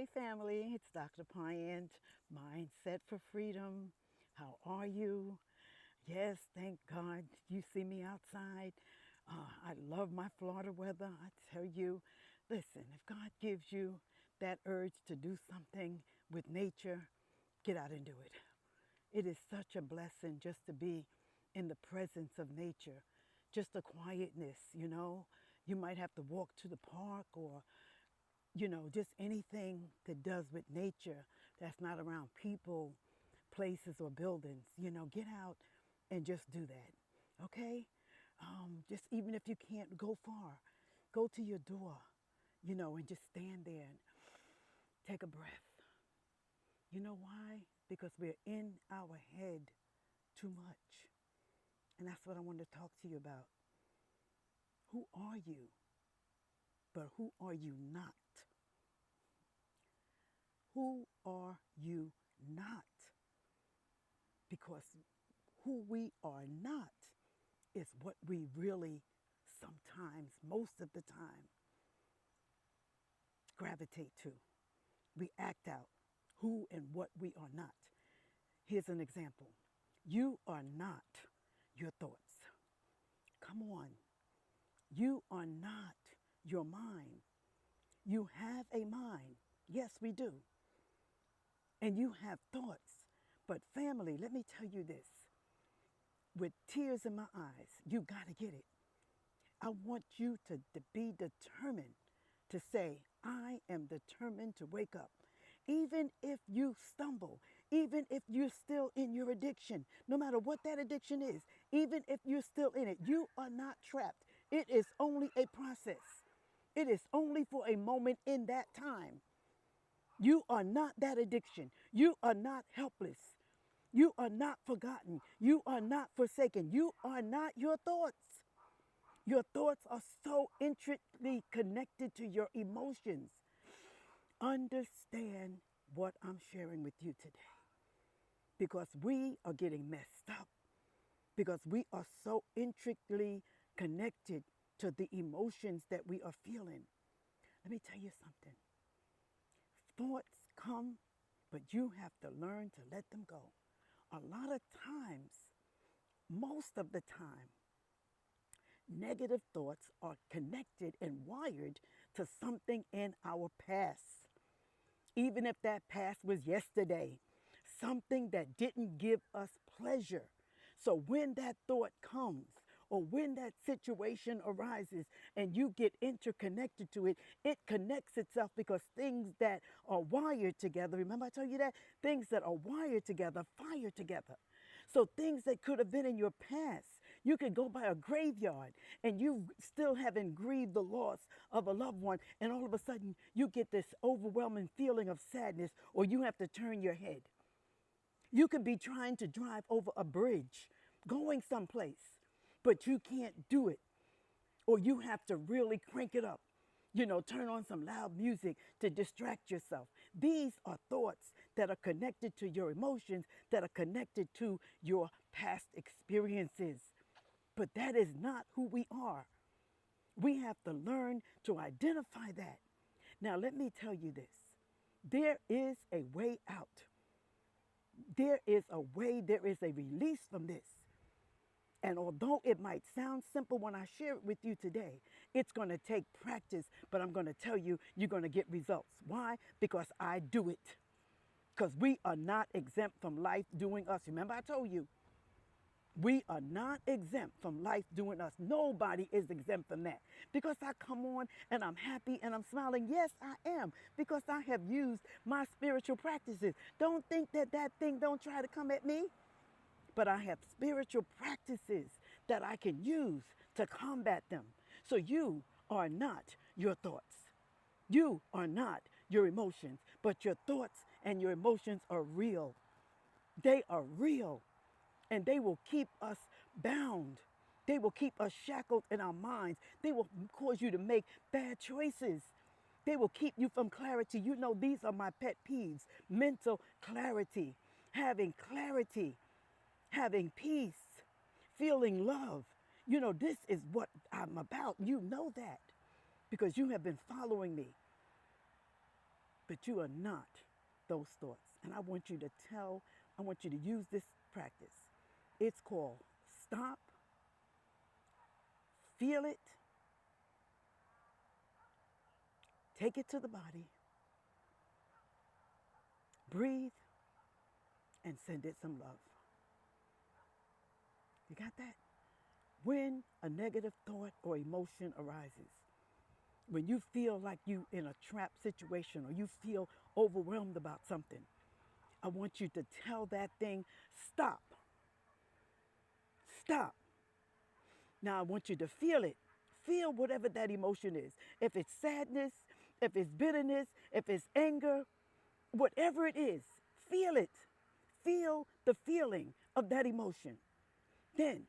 Hey family, it's Dr. Pyant, Mindset for Freedom. How are you? Yes, thank God you see me outside. I love my Florida weather. I tell you, listen, if God gives you that urge to do something with nature, get out and do it. It is such a blessing just to be in the presence of nature, just the quietness. You might have to walk to the park or just anything that does with nature that's not around people, places, or buildings. Get out and just do that. Okay? Just even if you can't go far, go to your door, and just stand there and take a breath. You know why? Because we're in our head too much. And that's what I want to talk to you about. Who are you? But who are you not? Who are you not? Because who we are not is what we really sometimes, most of the time, gravitate to. We act out who and what we are not. Here's an example. You are not your thoughts. Come on. You are not your mind. You have a mind. Yes, we do. And you have thoughts. But family, let me tell you this. With tears in my eyes, you got to get it. I want you to be determined to say, I am determined to wake up. Even if you stumble, even if you're still in your addiction, no matter what that addiction is, even if you're still in it, you are not trapped. It is only a process. It is only for a moment in that time. You are not that addiction. You are not helpless. You are not forgotten. You are not forsaken. You are not your thoughts. Your thoughts are so intricately connected to your emotions. Understand what I'm sharing with you today because we are getting messed up because we are so intricately connected to the emotions that we are feeling. Let me tell you something. Thoughts come, but you have to learn to let them go. A lot of times, most of the time, negative thoughts are connected and wired to something in our past. Even if that past was yesterday, something that didn't give us pleasure. So when that thought comes, or when that situation arises and you get interconnected to it, it connects itself because things that are wired together, remember I told you that? Things that are wired together fire together. So things that could have been in your past, you could go by a graveyard and you still haven't grieved the loss of a loved one, and all of a sudden you get this overwhelming feeling of sadness, or you have to turn your head. You could be trying to drive over a bridge, going someplace, but you can't do it, or you have to really crank it up. Turn on some loud music to distract yourself. These are thoughts that are connected to your emotions, that are connected to your past experiences. But that is not who we are. We have to learn to identify that. Now, let me tell you this. There is a way out. There is a way, there is a release from this. And although it might sound simple when I share it with you today, it's going to take practice, but I'm going to tell you, you're going to get results. Why? Because I do it. Because we are not exempt from life doing us. Remember, I told you, we are not exempt from life doing us. Nobody is exempt from that. Because I come on and I'm happy and I'm smiling. Yes, I am. Because I have used my spiritual practices. Don't think that that thing don't try to come at me. But I have spiritual practices that I can use to combat them. So you are not your thoughts. You are not your emotions, but your thoughts and your emotions are real. They are real, and they will keep us bound. They will keep us shackled in our minds. They will cause you to make bad choices. They will keep you from clarity. These are my pet peeves. Mental clarity, having peace, feeling love. This is what I'm about. You know that because you have been following me. But you are not those thoughts. And I want you to use this practice. It's called stop, feel it, take it to the body, breathe, and send it some love. You got that? When a negative thought or emotion arises, when you feel like you in a trap situation or you feel overwhelmed about something, I want you to tell that thing, stop, stop. Now I want you to feel it. Feel whatever that emotion is. If it's sadness, if it's bitterness, if it's anger, whatever it is, feel it. Feel the feeling of that emotion. Then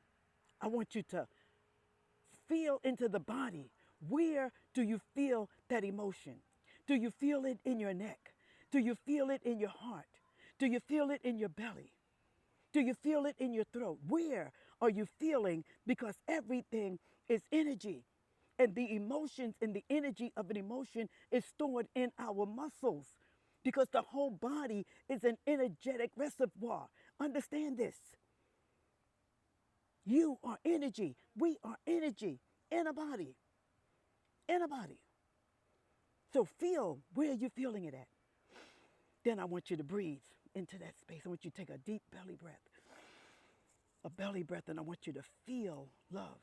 I want you to feel into the body. Where do you feel that emotion? Do you feel it in your neck? Do you feel it in your heart? Do you feel it in your belly? Do you feel it in your throat? Where are you feeling? Because everything is energy. And the emotions and the energy of an emotion is stored in our muscles because the whole body is an energetic reservoir. Understand this. You are energy. We are energy in a body. In a body. So feel where you're feeling it at. Then I want you to breathe into that space. I want you to take a deep belly breath. A belly breath, and I want you to feel love.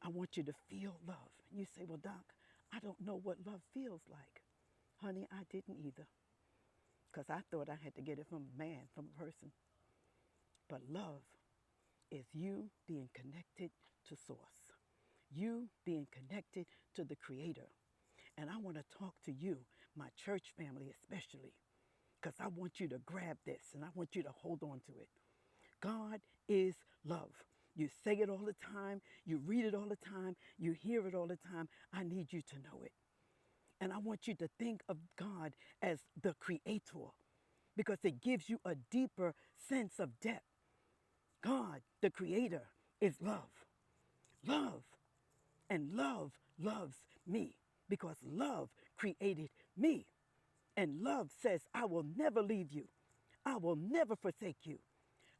I want you to feel love. You say, well, Doc, I don't know what love feels like. Honey, I didn't either. Because I thought I had to get it from a man, from a person. But love is you being connected to source. You being connected to the Creator. And I want to talk to you, my church family especially, because I want you to grab this and I want you to hold on to it. God is love. You say it all the time. You read it all the time. You hear it all the time. I need you to know it. And I want you to think of God as the Creator because it gives you a deeper sense of depth. God, the Creator, is love. Love. And love loves me because love created me. And love says, I will never leave you. I will never forsake you.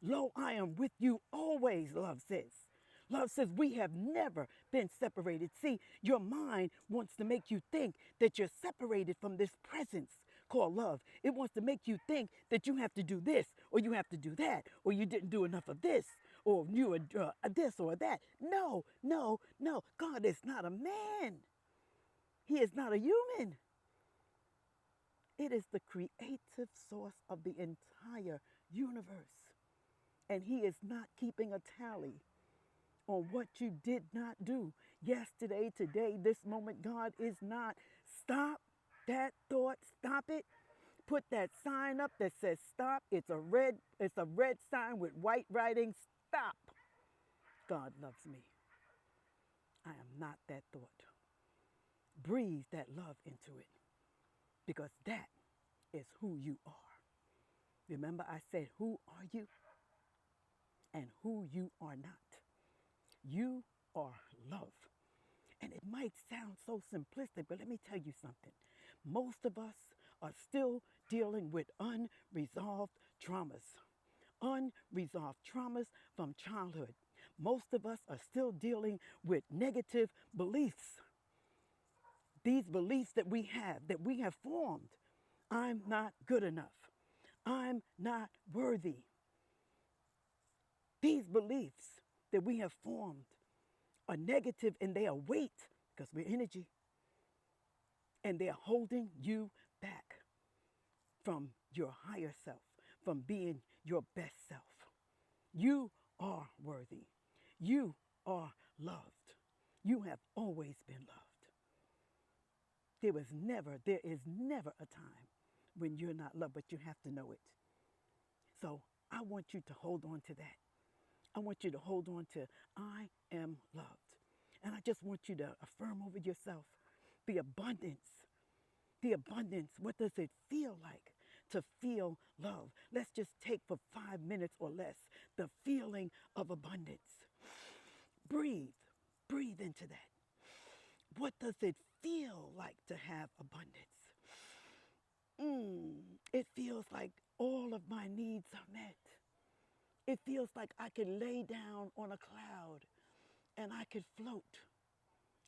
Lo, I am with you always, love says. Love says we have never been separated. See, your mind wants to make you think that you're separated from this presence called love. It wants to make you think that you have to do this or you have to do that or you didn't do enough of this or you are this or that. No, no, no. God is not a man. He is not a human. It is the creative source of the entire universe. And he is not keeping a tally on what you did not do yesterday, today, this moment. God is not. Stop that thought. Stop it. Put that sign up that says stop. It's a red sign with white writing. Stop. God loves me. I am not that thought. Breathe that love into it because that is who you are. Remember I said, who are you and who you are not. You are love. And it might sound so simplistic, but let me tell you something. Most of us are still dealing with unresolved traumas. Unresolved traumas from childhood. Most of us are still dealing with negative beliefs. These beliefs that we have formed. I'm not good enough. I'm not worthy. These beliefs that we have formed are negative and they are weight because we're energy. And they're holding you back from your higher self, from being your best self. You are worthy. You are loved. You have always been loved. There is never a time when you're not loved, but you have to know it. So I want you to hold on to that. I want you to hold on to, I am loved. And I just want you to affirm over yourself the abundance. The abundance. What does it feel like to feel love? Let's just take for 5 minutes or less the feeling of abundance. Breathe. Breathe into that. What does it feel like to have abundance? It feels like all of my needs are met. It feels like I can lay down on a cloud and I could float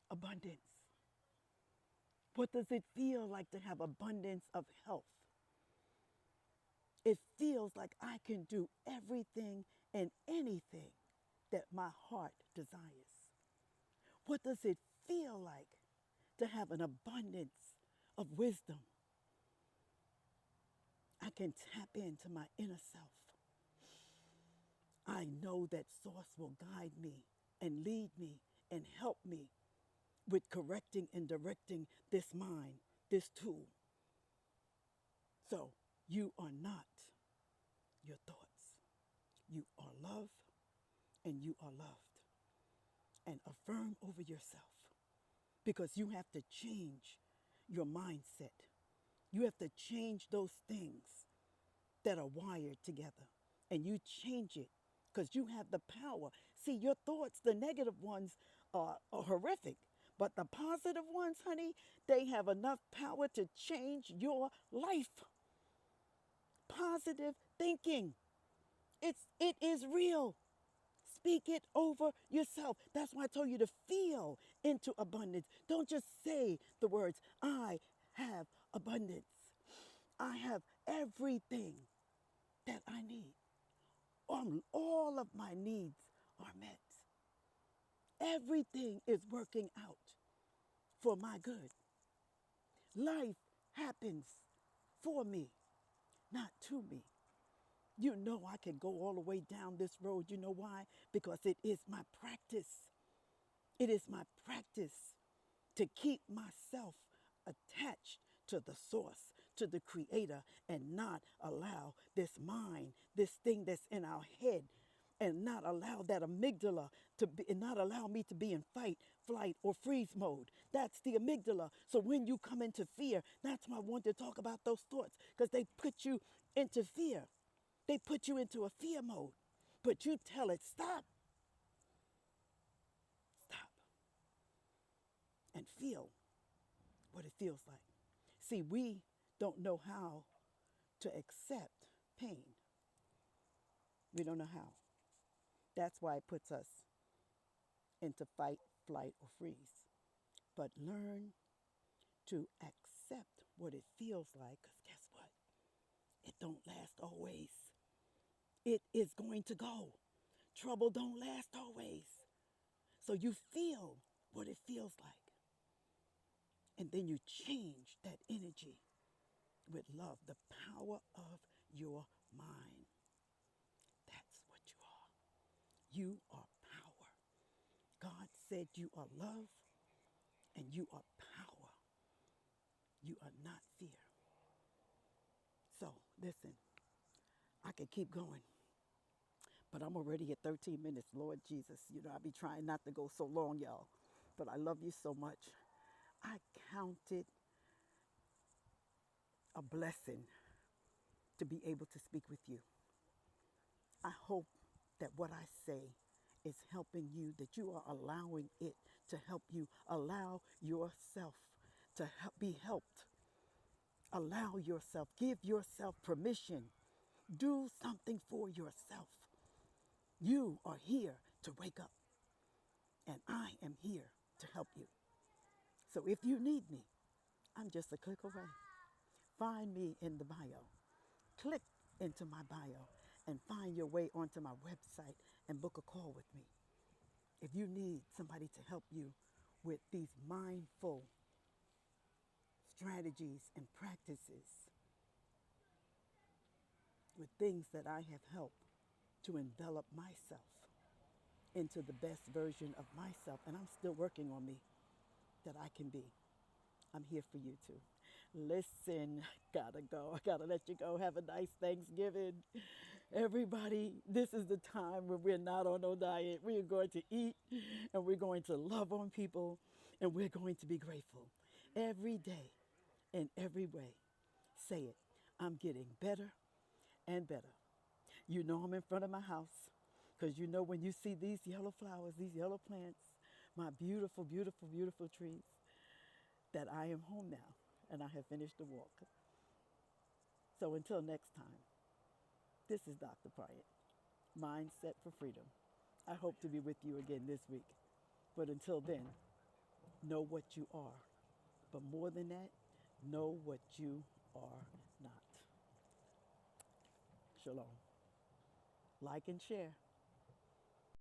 abundance. What does it feel like to have abundance of health? It feels like I can do everything and anything that my heart desires. What does it feel like to have an abundance of wisdom? I can tap into my inner self. I know that Source will guide me and lead me and help me with correcting and directing this mind, this tool. So you are not your thoughts. You are love and you are loved. And affirm over yourself because you have to change your mindset. You have to change those things that are wired together and you change it because you have the power. See, your thoughts, the negative ones are horrific, but the positive ones, honey, they have enough power to change your life. Positive thinking. It is real. Speak it over yourself. That's why I told you to feel into abundance. Don't just say the words, I have abundance. I have everything that I need. All of my needs are met. Everything is working out for my good. Life happens for me, not to me. You know I can go all the way down this road. You know why? Because it is my practice. It is my practice to keep myself attached to the source, to the creator, and not allow this mind, this thing that's in our head, and not allow that amygdala to be, and not allow me to be in fight, flight, or freeze mode. That's the amygdala. So when you come into fear, that's why I want to talk about those thoughts, because they put you into fear. They put you into a fear mode. But you tell it, stop, stop, and feel what it feels like. See, we don't know how to accept pain. We don't know how. That's why it puts us into fight, flight, or freeze. But learn to accept what it feels like, because guess what? It don't last always. It is going to go. Trouble don't last always. So you feel what it feels like. And then you change that energy with love, the power of your mind. That's what you are. You are power. God said you are love and you are power. You are not fear. So listen, I could keep going, but I'm already at 13 minutes. Lord Jesus, you know, I be trying not to go so long, y'all, but I love you so much. I count it a blessing to be able to speak with you. I hope that what I say is helping you, that you are allowing it to help you. Allow yourself to be helped. Allow yourself, give yourself permission. Do something for yourself. You are here to wake up, and I am here to help you. So if you need me, I'm just a click away. Find me in the bio. Click into my bio and find your way onto my website and book a call with me. If you need somebody to help you with these mindful strategies and practices, with things that I have helped to envelop myself into the best version of myself, and I'm still working on me, that I can be, I'm here for you too. Listen, gotta go. I gotta let you go. Have a nice Thanksgiving. Everybody, this is the time when we're not on no diet. We are going to eat and we're going to love on people and we're going to be grateful every day in every way. Say it. I'm getting better and better. You know I'm in front of my house because you know when you see these yellow flowers, these yellow plants, my beautiful, beautiful, beautiful trees, that I am home now and I have finished the walk. So until next time, this is Dr. Bryant, Mindset for Freedom. I hope to be with you again this week. But until then, know what you are. But more than that, know what you are not. Shalom. Like and share.